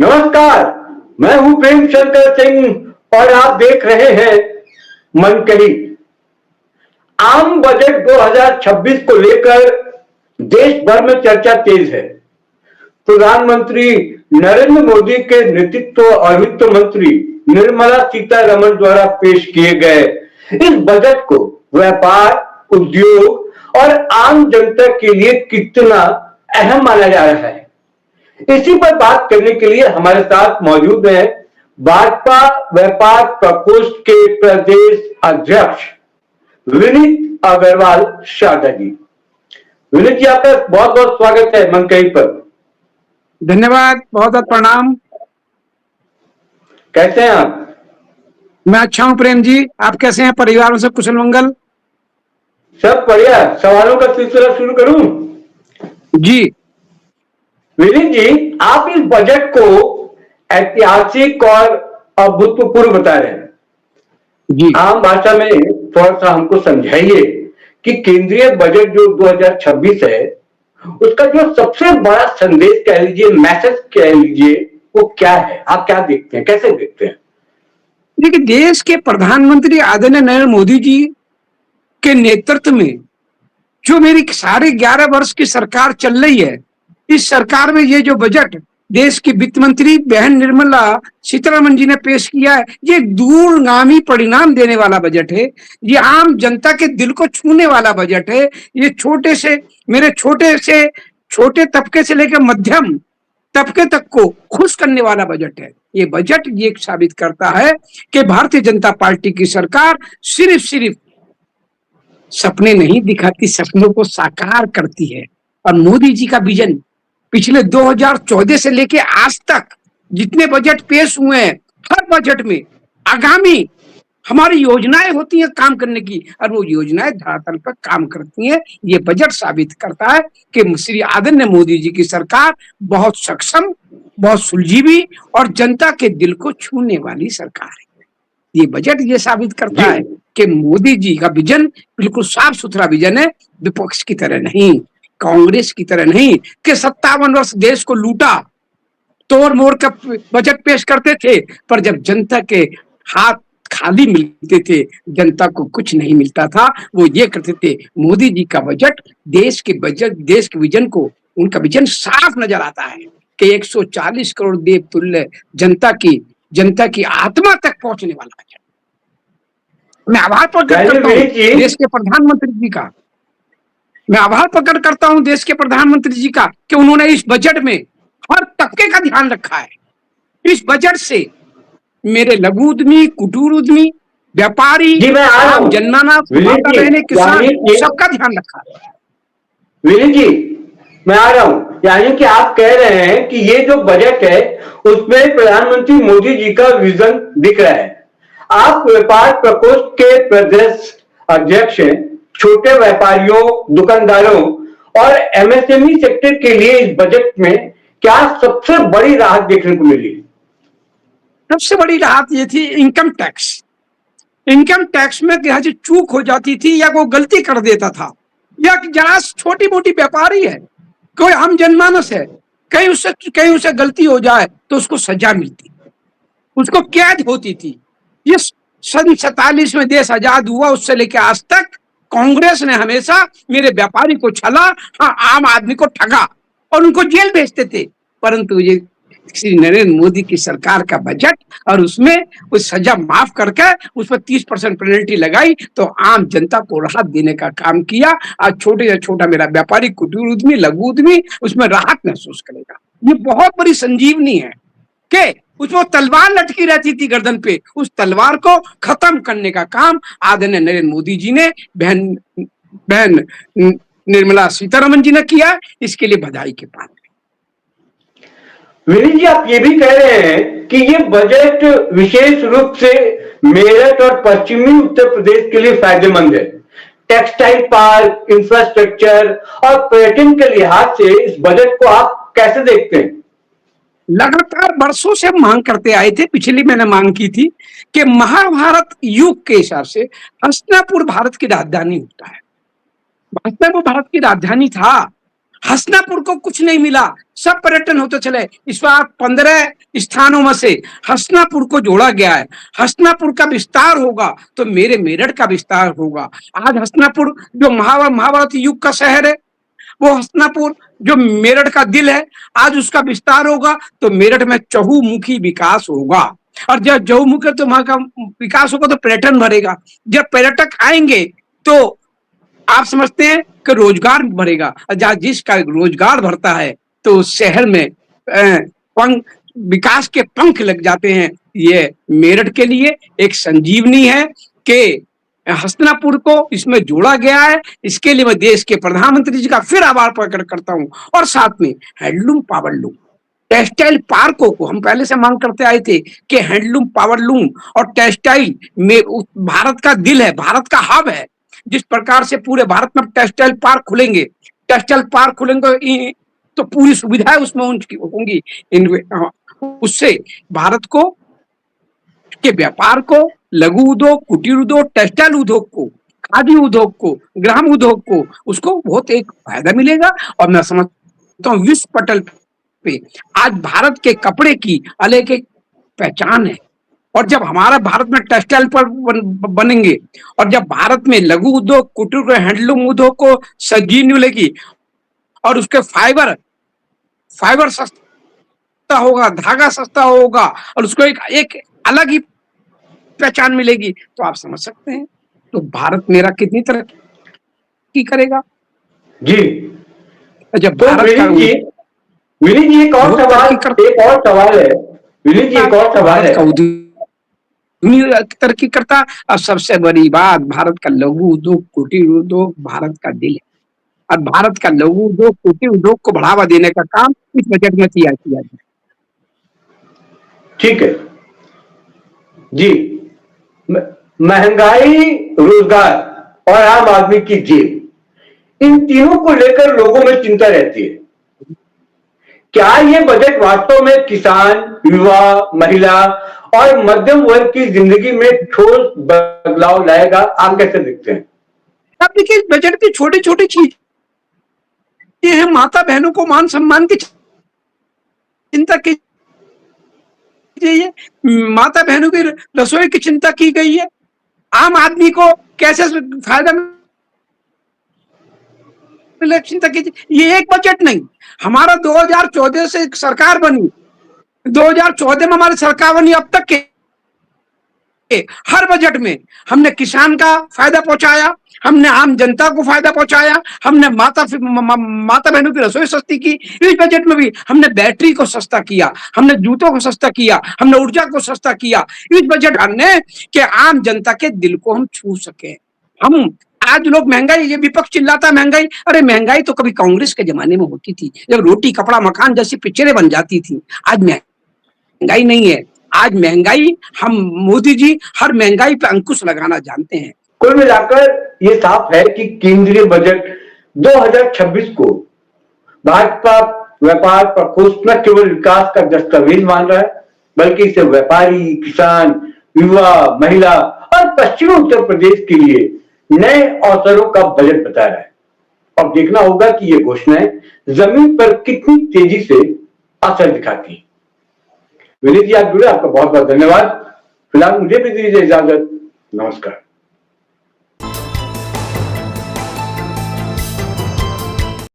नमस्कार। मैं हूं प्रेम शंकर सिंह और आप देख रहे हैं मनकही। आम बजट 2026 को लेकर देश भर में चर्चा तेज है। प्रधानमंत्री नरेंद्र मोदी के नेतृत्व और वित्त मंत्री निर्मला सीतारमण द्वारा पेश किए गए इस बजट को व्यापार, उद्योग और आम जनता के लिए कितना अहम माना जा रहा है, इसी पर बात करने के लिए हमारे साथ मौजूद हैं भाजपा व्यापार प्रकोष्ठ के प्रदेश अध्यक्ष विनीत अग्रवाल शारदा जी। विनीत जी, आपका बहुत बहुत स्वागत है मनकही पर। धन्यवाद, बहुत बहुत प्रणाम। कैसे हैं आप? मैं अच्छा हूं प्रेम जी, आप कैसे हैं? परिवार में सब कुशल मंगल? सब बढ़िया। सवालों का सिलसिला शुरू करूं? जी विनीत जी, आप इस बजट को ऐतिहासिक और अभूतपूर्व बता रहे हैं। जी आम भाषा में थोड़ा सा हमको समझाइए कि केंद्रीय बजट जो 2026 है उसका जो सबसे बड़ा संदेश कह लीजिए, मैसेज कह लीजिए, वो क्या है? आप क्या देखते हैं, कैसे देखते हैं? देखिए, देश के प्रधानमंत्री आदरणीय नरेंद्र मोदी जी के नेतृत्व में जो मेरी साढ़े 11 वर्ष की सरकार चल रही है, इस सरकार में ये जो बजट देश की वित्त मंत्री बहन निर्मला सीतारमण जी ने पेश किया है, ये दूरगामी परिणाम देने वाला बजट है। ये आम जनता के दिल को छूने वाला बजट है। ये छोटे तबके से लेकर मध्यम तबके तक को खुश करने वाला बजट है। ये बजट ये साबित करता है कि भारतीय जनता पार्टी की सरकार सिर्फ सपने नहीं दिखाती, सपनों को साकार करती है। और मोदी जी का विजन पिछले 2014 से लेके आज तक जितने बजट पेश हुए हैं, हर बजट में आगामी हमारी योजनाएं होती हैं काम करने की, और वो योजनाएं धरातल पर काम करती हैं। ये बजट साबित करता है कि श्री आदरणीय मोदी जी की सरकार बहुत सक्षम, बहुत सुलझीवी और जनता के दिल को छूने वाली सरकार है। ये बजट ये साबित करता है कि मोदी जी का विजन बिल्कुल साफ सुथरा विजन है, विपक्ष की तरह नहीं, कांग्रेस की तरह नहीं कि 57 वर्ष देश को लूटा, तोड़ मोड़ का बजट पेश करते थे, पर जब जनता के हाथ खाली मिलते थे, जनता को कुछ नहीं मिलता था, वो ये करते थे। मोदी जी का बजट देश के विजन को, उनका विजन साफ नजर आता है कि 140 करोड़ देव तुल्य जनता की आत्मा तक पहुंचने वाला बजट। मैं आभार प्रकट करता हूँ देश के प्रधानमंत्री जी का। मैं आभार प्रकट करता हूं देश के प्रधानमंत्री जी का कि उन्होंने इस बजट में हर तबके का ध्यान रखा है। इस बजट से मेरे लघु उद्यमी, कुटीर उद्यमी, व्यापारी, जनमानस, किसान, सबका ध्यान रखा है। विनीत जी, मैं आ रहा हूं। यानी कि आप कह रहे हैं कि ये जो बजट है उसमें प्रधानमंत्री मोदी जी का विजन दिख रहा है। आप व्यापार प्रकोष्ठ के प्रदेश अध्यक्ष हैं। छोटे व्यापारियों, दुकानदारों और एमएसएमई सेक्टर के लिए इस बजट में क्या सबसे बड़ी राहत देखने को मिली? सबसे बड़ी राहत ये थी इनकम टैक्स में चूक हो जाती थी या वो गलती कर देता था, या जरा छोटी मोटी व्यापारी है, कोई आम जनमानस है, कहीं उससे गलती हो जाए तो उसको सजा मिलती, उसको कैद होती थी। ये सन 47 में देश आजाद हुआ, उससे लेकर आज तक कांग्रेस ने हमेशा मेरे व्यापारी को छला, हाँ, आम आदमी को ठगा और उनको जेल भेजते थे। परंतु ये श्री नरेंद्र मोदी की सरकार का बजट और उसमें उस सजा माफ करके उस पर 30% पेनल्टी लगाई तो आम जनता को राहत देने का काम किया। आज छोटे या छोटा मेरा व्यापारी, कुटीर उद्यमी, लघु उद्यमी उसमें राहत महसूस करेगा। ये बहुत बड़ी संजीवनी है कि उसमें तलवार लटकी रहती थी गर्दन पे, उस तलवार को खत्म करने का काम आदरणीय नरेंद्र मोदी जी ने बहन निर्मला सीतारमण जी ने किया। इसके लिए बधाई के पात्र। विनीत जी, आप ये भी कह रहे हैं कि ये बजट विशेष रूप से मेरठ और पश्चिमी उत्तर प्रदेश के लिए फायदेमंद है। टेक्सटाइल पार्क, इंफ्रास्ट्रक्चर और पर्यटन के लिहाज से इस बजट को आप कैसे देखते हैं? लगातार वर्षों से मांग करते आए थे। पिछली मैंने मांग की थी कि महाभारत युग के हिसाब से हस्तिनापुर भारत की राजधानी होता है। हस्तिनापुर भारत की राजधानी था, हसनापुर को कुछ नहीं मिला, सब पर्यटन होते चले। इस बार 15 स्थानों में से हसनापुर को जोड़ा गया है। हसनापुर का विस्तार होगा तो मेरे मेरठ का विस्तार होगा। आज हसनापुर जो महाभारत युग का शहर है, वो हसनापुर जो मेरठ का दिल है, आज उसका विस्तार होगा तो मेरठ में चहुमुखी विकास होगा। और जब चहुमुखी तो वहां का विकास होगा तो पर्यटन भरेगा। जब पर्यटक आएंगे तो आप समझते हैं कि रोजगार बढ़ेगा। जहाँ जिसका रोजगार बढ़ता है तो उस शहर में विकास के पंख लग जाते हैं। ये मेरठ के लिए एक संजीवनी है कि हसनापुर को इसमें जोड़ा गया है। इसके लिए मैं देश के प्रधानमंत्री जी का फिर आभार प्रकट करता हूं। और साथ में हैंडलूम पावरलूम टेक्सटाइल पार्कों को हम पहले से मांग करते आए थे कि हैंडलूम पावरलूम और टेक्सटाइल में भारत का दिल है, भारत का हब है। जिस प्रकार से पूरे भारत में टेक्सटाइल पार्क खुलेंगे तो पूरी सुविधाएं उसमें होंगी। उससे भारत को के व्यापार को, लघु उद्योग, कुटीर उद्योग, टेक्सटाइल उद्योग को, खादी उद्योग को, ग्राम उद्योग को, उसको बहुत एक फायदा मिलेगा। और मैं समझता हूँ विश्व पटल पे आज भारत के कपड़े की अलग एक पहचान है। और जब हमारा भारत में टेक्सटाइल पर बनेंगे और जब भारत में लघु उद्योग, कुटीर, हैंडलूम उद्योग को संजीवनी मिलेगी और उसके फाइबर सस्ता होगा, धागा सस्ता होगा और उसको एक अलग ही पहचान मिलेगी, तो आप समझ सकते हैं तो भारत मेरा कितनी तरक्की करेगा। जी जब तो भारत का विनीत जी एक और सवाल है तरक्की करता। और सबसे बड़ी बात, भारत का लघु उद्योग, कुटीर उद्योग भारत का दिल है। और भारत का लघु उद्योग, कुटीर उद्योग को बढ़ावा देने का काम इस बजट में किया जाए। ठीक है जी। महंगाई, रोजगार और आम आदमी की जेब, इन तीनों को लेकर लोगों में चिंता रहती है। क्या ये बजट वास्तव में किसान, युवा, महिला और मध्यम वर्ग की जिंदगी में ठोस बदलाव लाएगा? आप कैसे देखते हैं? अब देखिए, बजट की छोटी छोटी चीजें हैं। माता बहनों को मान सम्मान की चिंता की गई है, माता बहनों की रसोई की चिंता की गई है, आम आदमी को कैसे फायदा चिंता कीजिए। ये एक बजट नहीं, हमारा 2014 से सरकार बनी, 2014 में हमारी सरकार बनी, अब तक के हर बजट में हमने किसान का फायदा पहुंचाया, हमने आम जनता को फायदा पहुंचाया, हमने माता बहनों की रसोई सस्ती की। इस बजट में भी हमने बैटरी को सस्ता किया, हमने जूतों को सस्ता किया, हमने ऊर्जा को सस्ता किया। इस बजट ने कि आम जनता के दिल को हम छू सके। हम आज लोग महंगाई, ये विपक्ष चिल्लाता महंगाई, अरे महंगाई तो कभी कांग्रेस के जमाने में होती थी, जब रोटी कपड़ा मकान जैसी पिक्चरें बन जाती थी। आज महंगाई नहीं है, आज महंगाई, हम मोदी जी हर महंगाई पे अंकुश लगाना जानते हैं। कुल मिलाकर ये साफ है कि केंद्रीय बजट 2026 को भाजपा व्यापार प्रकोष्ठ न केवल विकास का दस्तावेज मान रहा है, बल्कि इसे व्यापारी, किसान, युवा, महिला और पश्चिमी उत्तर प्रदेश के लिए नए अवसरों का बजट बता रहा है। अब देखना होगा कि ये घोषणाएं जमीन पर कितनी तेजी से असर दिखाती है। विनीत जी, आप जुड़े, आपका बहुत बहुत धन्यवाद। फिलहाल मुझे भी दीजिए इजाजत। नमस्कार।